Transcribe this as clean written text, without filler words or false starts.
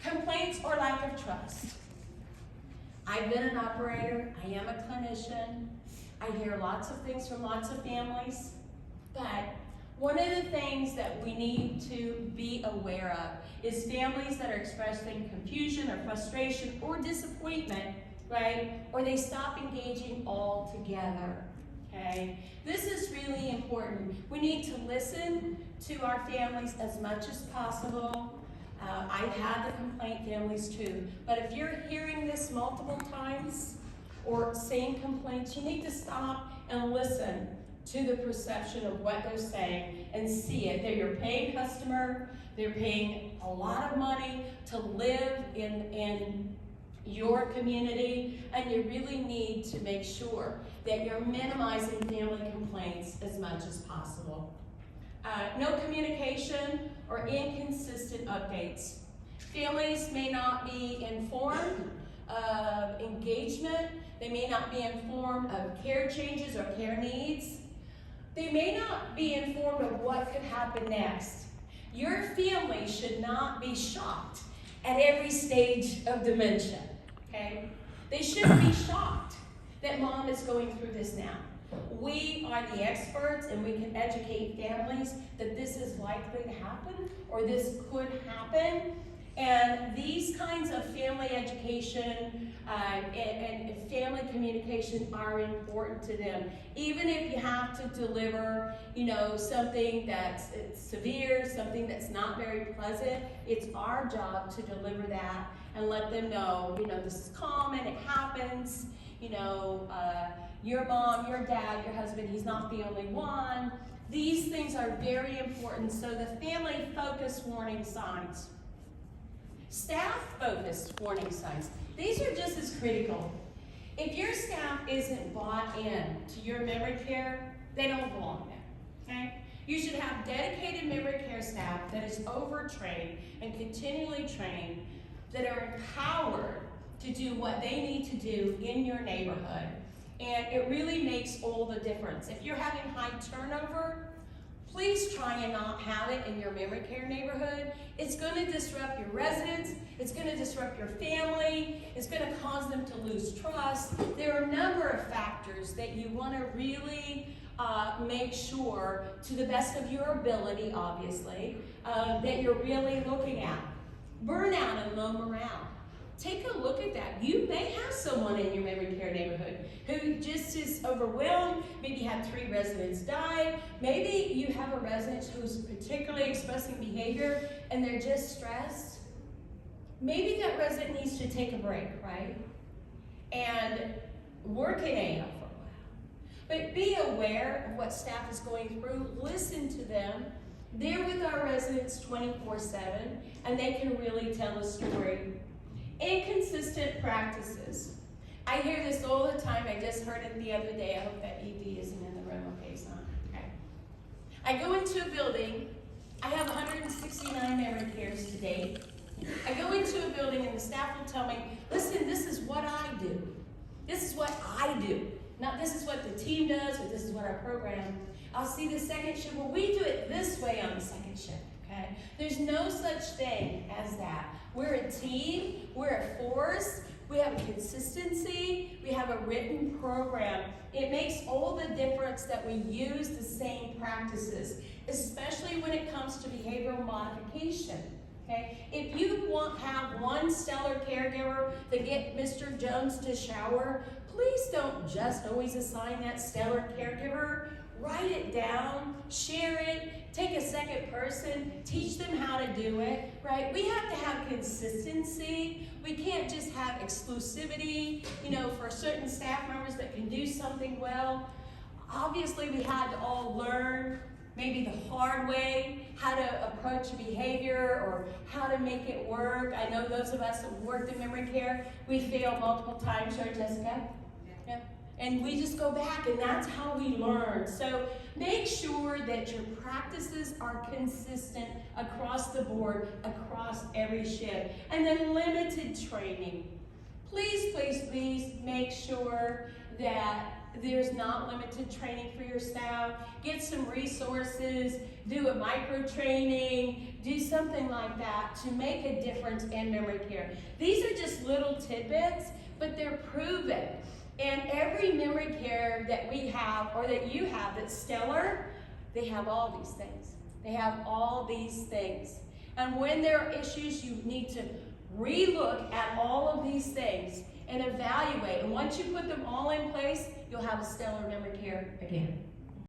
Complaints or lack of trust. I've been an operator, I am a clinician, I hear lots of things from lots of families, but one of the things that we need to be aware of is families that are expressing confusion or frustration or disappointment, right? Or they stop engaging altogether, okay? This is really important. We need to listen to our families as much as possible. I've had the complaint families too, but if you're hearing this multiple times or saying complaints, you need to stop and listen to the perception of what they're saying and see it. They're your paying customer, they're paying a lot of money to live in your community, and you really need to make sure that you're minimizing family complaints as much as possible. No communication or inconsistent updates. Families may not be informed of engagement. They may not be informed of care changes or care needs. They may not be informed of what could happen next. Your family should not be shocked at every stage of dementia, okay? They shouldn't be shocked that mom is going through this now. We are the experts, and we can educate families that this is likely to happen or this could happen. And these kinds of family education and family communication are important to them. Even if you have to deliver, something that's severe, something that's not very pleasant, it's our job to deliver that and let them know, this is common, it happens, your mom, your dad, your husband, he's not the only one. These things are very important. So the family-focused warning signs. Staff-focused warning signs. These are just as critical. If your staff isn't bought in to your memory care, they don't belong there, okay? You should have dedicated memory care staff that is overtrained and continually trained, that are empowered to do what they need to do in your neighborhood. And it really makes all the difference. If you're having high turnover, please try and not have it in your memory care neighborhood. It's going to disrupt your residents. It's going to disrupt your family. It's going to cause them to lose trust. There are a number of factors that you want to really make sure, to the best of your ability, obviously, that you're really looking at. Burnout and low morale. Take a look at that. You may have someone in your memory care neighborhood who just is overwhelmed. Maybe you had 3 residents die. Maybe you have a resident who's particularly expressing behavior and they're just stressed. Maybe that resident needs to take a break, right? And work in AF for a while. But be aware of what staff is going through. Listen to them. They're with our residents 24/7, and they can really tell a story. Inconsistent practices. I hear this all the time. I just heard it the other day. I hope that ED isn't in the room. Okay, son. Okay. I go into a building. I have 169 memory cares to date. I go into a building and the staff will tell me, listen, this is what I do. This is what I do. Not this is what the team does or this is what our program. I'll see the second shift. Well, we do it this way on the second shift. Okay? There's no such thing as that. We're a team, we're a force, we have a consistency, we have a written program. It makes all the difference that we use the same practices, especially when it comes to behavioral modification. Okay? If you have one stellar caregiver that get Mr. Jones to shower, please don't just always assign that stellar caregiver. Write it down, share it, take a second person, teach them how to do it, right? We have to have consistency. We can't just have exclusivity, for certain staff members that can do something well. Obviously, we had to all learn, maybe the hard way, how to approach a behavior or how to make it work. I know those of us that worked in memory care, we failed multiple times, right, Jessica? Yeah. And we just go back, and that's how we learn. So make sure that your practices are consistent across the board, across every shift. And then limited training. Please, please, please make sure that there's not limited training for your staff. Get some resources, do a micro training, do something like that to make a difference in memory care. These are just little tidbits, but they're proven. And every memory care that we have, or that you have, that's stellar, they have all these things. They have all these things. And when there are issues, you need to relook at all of these things and evaluate. And once you put them all in place, you'll have a stellar memory care again.